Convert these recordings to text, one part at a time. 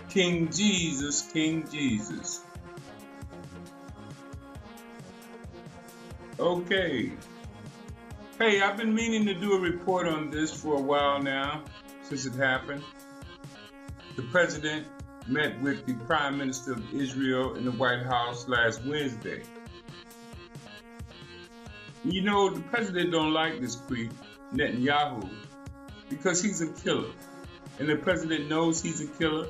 King Jesus, King Jesus. Okay. Hey, I've been meaning to do a report on this for a while now, since it happened. The president met with the Prime Minister of Israel in the White House last Wednesday. You know, the president don't like this creep, Netanyahu, because he's a killer. And the president knows he's a killer.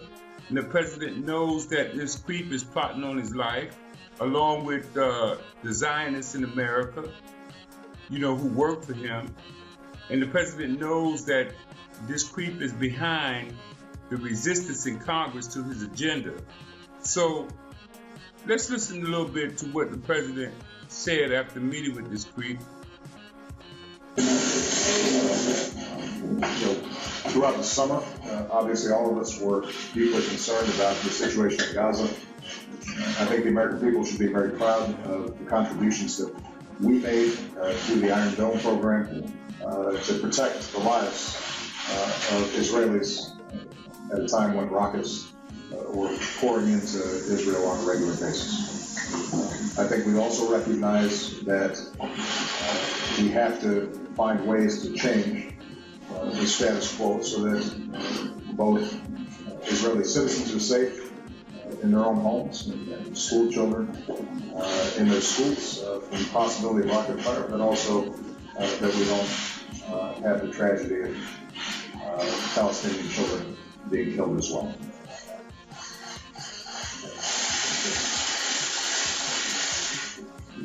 And the president knows that this creep is plotting on his life, along with the Zionists in America, you know, who work for him. And the president knows that this creep is behind the resistance in Congress to his agenda. So let's listen a little bit to what the president said after meeting with this creep. Throughout the summer, obviously all of us were deeply concerned about the situation in Gaza. I think the American people should be very proud of the contributions that we made through the Iron Dome program to protect the lives of Israelis at a time when rockets were pouring into Israel on a regular basis. I think we also recognize that we have to find ways to change the status quo so that both Israeli citizens are safe in their own homes, and school children in their schools from the possibility of rocket fire, but also that we don't have the tragedy of Palestinian children being killed as well.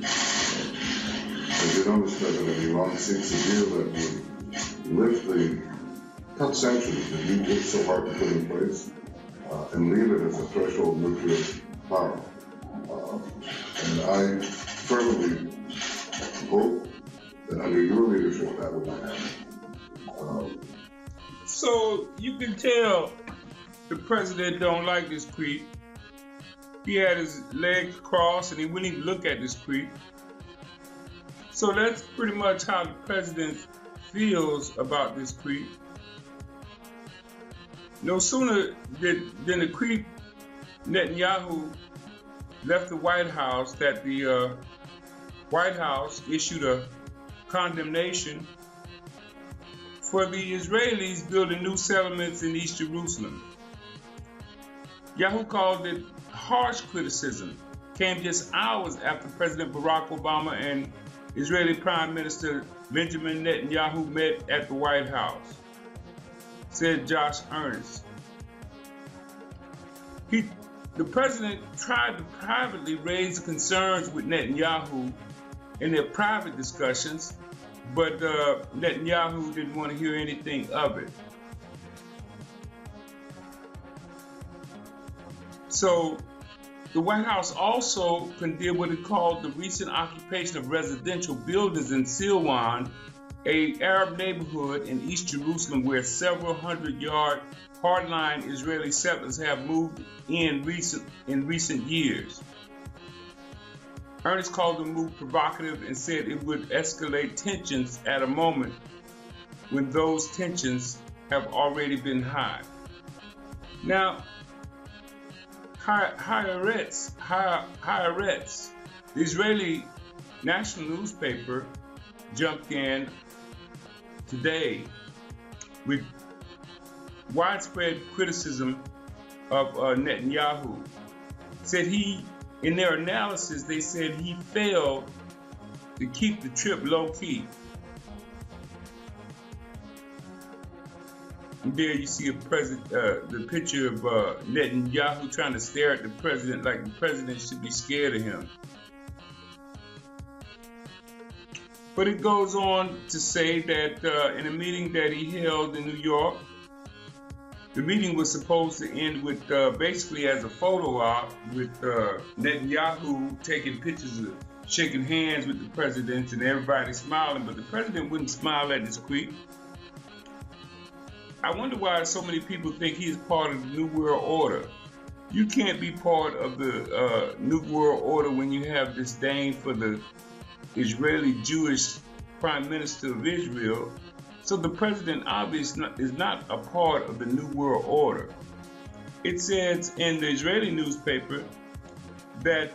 As you know, Mr. President, Iran seeks a deal that would lift the tough sanctions that you worked so hard to put in place and leave it as a threshold nuclear power. And I firmly hope that under your leadership that will happen. So you can tell the president don't like this creep. He had his legs crossed and he wouldn't even look at this creep. So that's pretty much how the president feels about this creep. No sooner than the creep Netanyahu left the White House that the White House issued a condemnation for the Israelis building new settlements in East Jerusalem. Yahoo called it harsh criticism. Came just hours after President Barack Obama and Israeli Prime Minister Benjamin Netanyahu met at the White House, said Josh Earnest. The president tried to privately raise concerns with Netanyahu in their private discussions, but Netanyahu didn't want to hear anything of it. So the White House also condemned what it called the recent occupation of residential buildings in Silwan, an Arab neighborhood in East Jerusalem where several hundred-yard hardline Israeli settlers have moved in recent years. Ernest called the move provocative and said it would escalate tensions at a moment when those tensions have already been high. Now, Haaretz, the Israeli national newspaper, jumped in today with widespread criticism of Netanyahu. Said in their analysis, they said he failed to keep the trip low-key. There you see the picture of Netanyahu trying to stare at the president like the president should be scared of him. But it goes on to say that in a meeting that he held in New York, the meeting was supposed to end with basically as a photo op with Netanyahu taking pictures of shaking hands with the president and everybody smiling, but the president wouldn't smile at this creep. I wonder why so many people think he's part of the New World Order. You can't be part of the New World Order when you have disdain for the Israeli Jewish Prime Minister of Israel. So the president obviously is not a part of the New World Order. it says in the Israeli newspaper that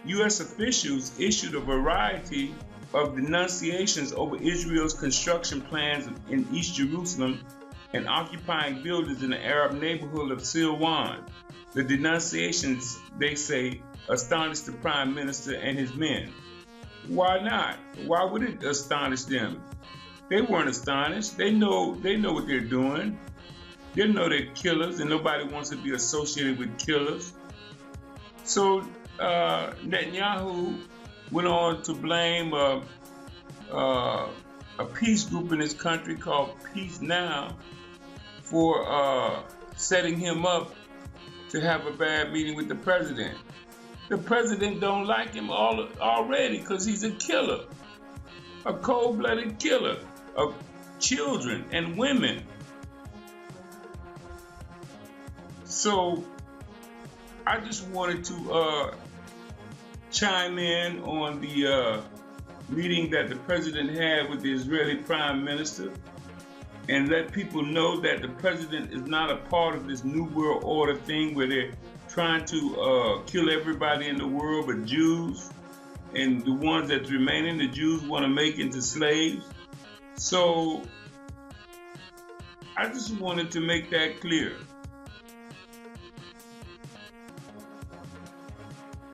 U.S. officials issued a variety of denunciations over Israel's construction plans in East Jerusalem and occupying buildings in the Arab neighborhood of Silwan. The denunciations, they say, astonished the Prime Minister and his men. Why not? Why would it astonish them? They weren't astonished. They know what they're doing. They know they're killers, and nobody wants to be associated with killers. So Netanyahu went on to blame a peace group in his country called Peace Now for setting him up to have a bad meeting with the president. The president don't like him already because he's a killer, a cold-blooded killer of children and women. So I just wanted to chime in on the meeting that the president had with the Israeli Prime Minister and let people know that the president is not a part of this New World Order thing where they're trying to kill everybody in the world but Jews, and the ones that's remaining, the Jews want to make into slaves. So I just wanted to make that clear.